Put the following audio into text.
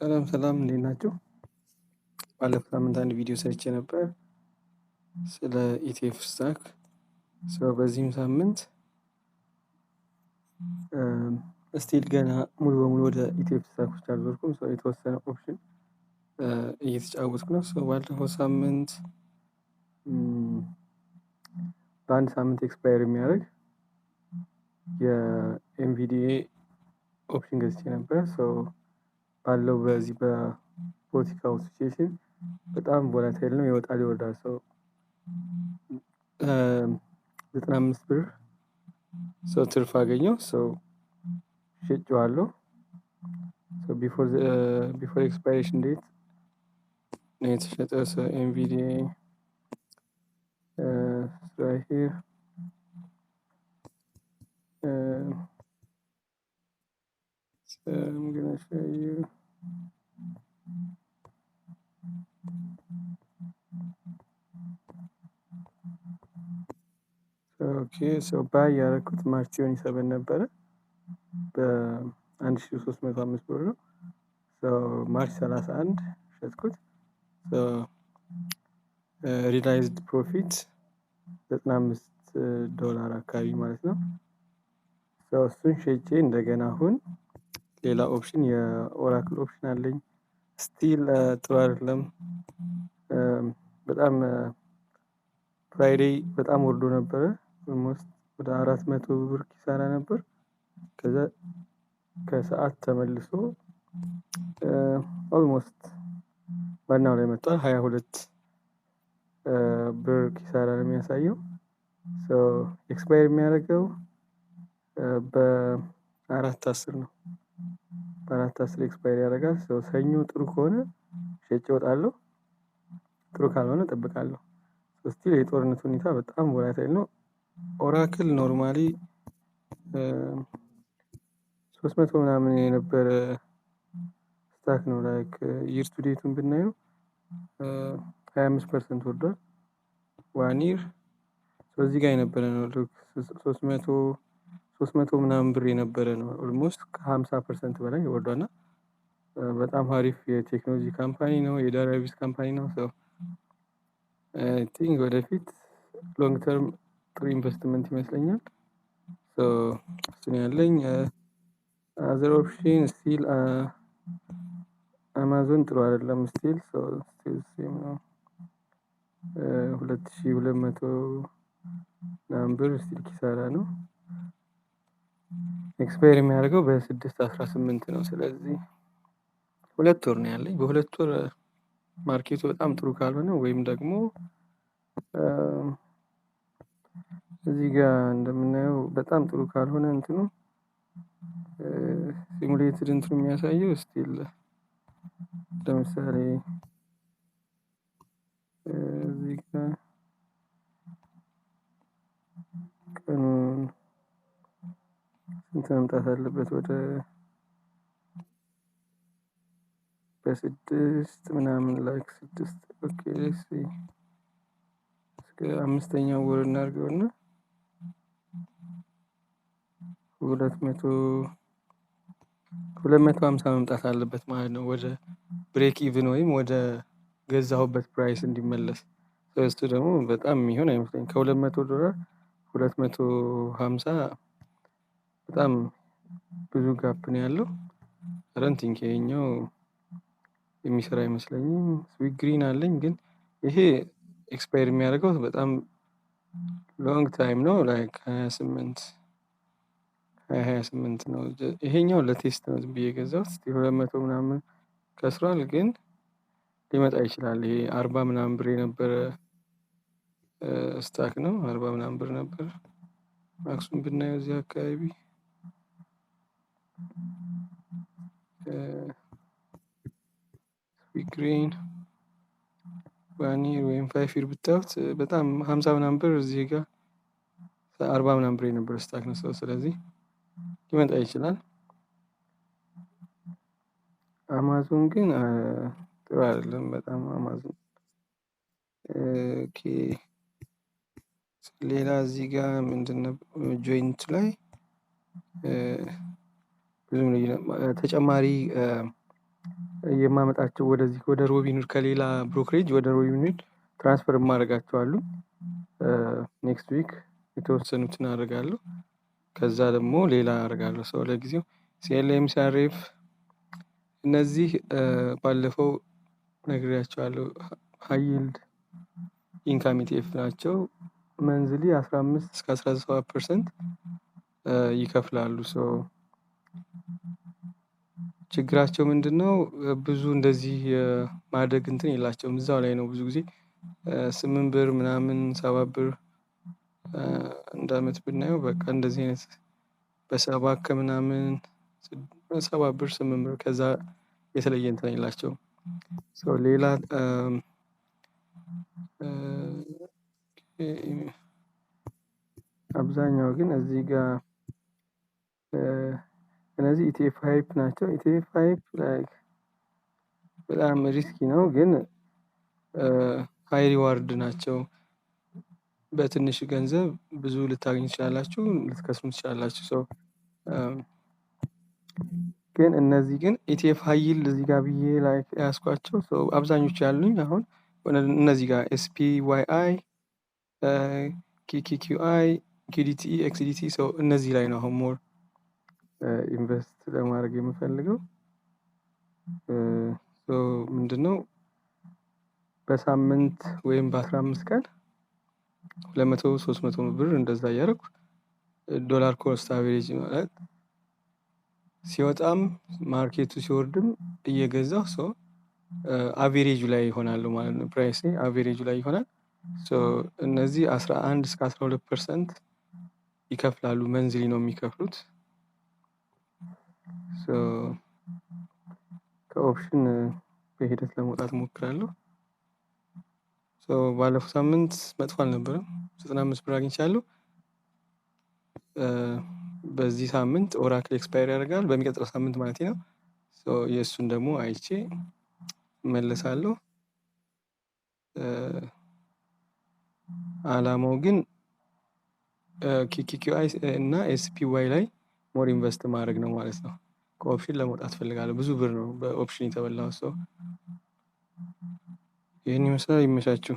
ሰላም ሰላም እንዴት ናችሁ? ባለፈው ሳምንት አንድ ቪዲዮ ሰርቼ ነበር ስለ ኢቲኤፍ ስታክ። በዚህም ሳምንት ስቲል ገና ሙሉ በሙሉ ወደ ኢቲኤፍ ስታኮች አልዞርኩም። የተወሰነ ኦፕሽን እየተጫወትኩ ነው። ባለፈው ሳምንት በአንድ ሳምንት ኤክስፓየር የሚያደርግ የኤንቪዲኤ ኦፕሽን ገዝቼ ነበር። ባለው በዚህ በፖለቲካው ሲቹዌሽን በጣም ቮላታይል ነው፣ ይወጣል ይወርዳል። 95 ብር ትርፍ አገኘው። ሸጬዋለሁ። ቢፎር ኤክስፓይሬሽን ዴት ነው የተሸጠው። ኤንቪዲኤ right here. I'm gonna show you. ባይ ያደረኩት ማርች 27 ነበረ በ1305 ብር ነው። ማርች 31 ሸጥኩት። ሪላይዝድ ፕሮፊት $95 አካባቢ ማለት ነው። እሱን ሸጬ እንደገና አሁን ሌላ ኦፕሽን የኦራክል ኦፕሽን አለኝ። ስቲል ጥሩ አይደለም። በጣም ፍራይዴይ በጣም ወርዶ ነበረ። ኦልሞስት ወደ 400 ብር ኪሳራ ነበር። ከዛ ከሰዓት ተመልሶ ኦልሞስት ዋናው ላይ መጥቷል። 22 ብር ኪሳራ ነው የሚያሳየው። ኤክስፓየር የሚያደርገው በ4/10 ነው። በ4/10 ኤክስፓየር ያደርጋል። ሰኞ ጥሩ ከሆነ ሸጬ እወጣለሁ፣ ጥሩ ካልሆነ እጠብቃለሁ። ስቲል የጦርነት ሁኔታ በጣም ቮላታይል ነው። ኦራክል ኖርማሊ 300 ምናምን የነበረ ስታክ ነው። ላይክ ይር ቱ ዴቱን ብናየው 25% ወርዷል። ዋን ይር እዚህ ጋር የነበረ ነው። 300 ምናምን ብር የነበረ ነው። ኦልሞስት ከ50% በላይ ወርዷልና በጣም አሪፍ የቴክኖሎጂ ካምፓኒ ነው፣ የዳታቤዝ ካምፓኒ ነው። አይ ቲንክ ወደፊት ሎንግ ተርም ጥሩ ኢንቨስትመንት ይመስለኛል። እሱን ያለኝ አዘር ኦፕሽን ስቲል አማዞን ጥሩ አይደለም። ስቲል ሴም ነው። 2200 ምናምን ብር ስቲል ኪሳራ ነው። ኤክስፓየር የሚያደርገው በ6/18 ነው። ስለዚህ 2 ወር ነው ያለኝ። በሁለት ወር ማርኬቱ በጣም ጥሩ ካልሆነ ወይም ደግሞ እዚህ ጋር እንደምናየው በጣም ጥሩ ካልሆነ እንትኑ ሲሙሌትድ እንትኑ የሚያሳየው ስቲል ለምሳሌ እዚህ ጋር ቀኑን ስንት መምጣት አለበት? ወደ በ6 ምናምን ላይክ 6 ኦኬ እስከ 5ኛው ወር እናድርገውና 250 መምጣት አለበት ማለት ነው፣ ወደ ብሬክ ኢቭን ወይም ወደ ገዛሁበት ፕራይስ እንዲመለስ። እሱ ደግሞ በጣም የሚሆን አይመስለኝም። $200 250 በጣም ብዙ ጋፕ ነው ያለው። ረንቲንግ ይሄኛው የሚሰራ አይመስለኝም። ስዊት ግሪን አለኝ፣ ግን ይሄ ኤክስፓየር የሚያደርገው በጣም ሎንግ ታይም ነው። ላይክ 28 ነው። ይሄኛው ለቴስት ነው ዝም ብዬ የገዛሁት። 200 ምናምን ከስሯል፣ ግን ሊመጣ ይችላል። ይሄ 40 ምናምን ብር የነበረ ስታክ ነው። 40 ምናምን ብር ነበር። ማክሱም ብናየው እዚህ አካባቢ ስዊት ግሪን ዋኒር ወይም 5 ይር ብታዩት በጣም 50 ምናምን ብር እዚህ ጋር 40 ምናምን ብር የነበረ ስታክ ነው። ስለዚህ ሊመጣ ይችላል። አማዞን ግን ጥሩ አይደለም በጣም አማዞን። ኦኬ ሌላ እዚህ ጋር ምንድነው ጆይንት ላይ ብዙም ተጨማሪ የማመጣቸው ወደዚህ ወደ ሮቢንሁድ ከሌላ ብሮከሬጅ ወደ ሮቢንሁድ ትራንስፈር የማደርጋቸው አሉ። ኔክስት ዊክ የተወሰኑትን አደርጋለሁ። ከዛ ደግሞ ሌላ አደርጋለሁ። ሰው ለጊዜው ሲኤልኤም ሲአርኤፍ እነዚህ ባለፈው ነግሬያቸዋለሁ። ሃይ ይልድ ኢንካም ኢቲኤፍ ናቸው። መንዝሊ 15 እስከ 17% ይከፍላሉ። ችግራቸው ምንድነው? ብዙ እንደዚህ የማደግ እንትን የላቸውም። እዛው ላይ ነው ብዙ ጊዜ 8 ብር ምናምን 7 ብር አንድ አመት ብናየው በቃ እንደዚህ አይነት በሰባ ከምናምን 7 ብር 8 ብር ከዛ የተለየ እንትን የላቸውም። ሌላ አብዛኛው ግን እዚህ ጋር እነዚህ ኢቲኤፍ ሃይፕ ናቸው። ኢቲኤፍ ሃይፕ ላይክ በጣም ሪስኪ ነው ግን ሃይ ሪዋርድ ናቸው። በትንሽ ገንዘብ ብዙ ልታገኙ ትችላላችሁ፣ ልትከስሙ ትችላላችሁ። ግን እነዚህ ግን ኢቲኤፍ ሃይ ይልድ እዚህ ጋር ብዬ ላይክ ያስኳቸው አብዛኞቹ ያሉኝ አሁን እነዚህ ጋር ኤስፒዋይአይ፣ ኪኪኪዩአይ፣ ኪዲቲኢ፣ ኤክስዲቲ እነዚህ ላይ ነው አሁን ሞር ኢንቨስት ለማድረግ የምፈልገው። ምንድነው በሳምንት ወይም በ15 ቀን 200 300 ብር እንደዛ እያደረኩ ዶላር ኮስት አቬሬጅ ማለት ሲወጣም ማርኬቱ ሲወርድም እየገዛሁ አቬሬጁ ላይ ይሆናሉ ማለት ነው። ፕራይስ አቬሬጁ ላይ ይሆናል። እነዚህ 11 እስከ 12% ይከፍላሉ። መንዝሊ ነው የሚከፍሉት። ከኦፕሽን በሂደት ለመውጣት እሞክራለሁ። ባለፈው ሳምንት መጥፎ አልነበረም። 95 ብር አግኝቻለሁ። በዚህ ሳምንት ኦራክል ኤክስፓየር ያደርጋል። በሚቀጥለው ሳምንት ማለቴ ነው። የእሱን ደግሞ አይቼ እመለሳለሁ። አላማው ግን ኪኪኪዩአይ እና ኤስፒዋይ ላይ ሞር ኢንቨስት ማድረግ ነው ማለት ነው። ከኦፕሽን ለመውጣት ፈልጋለሁ። ብዙ ብር ነው በኦፕሽን የተበላው። ይህን ይመስላል። ይመቻችሁ።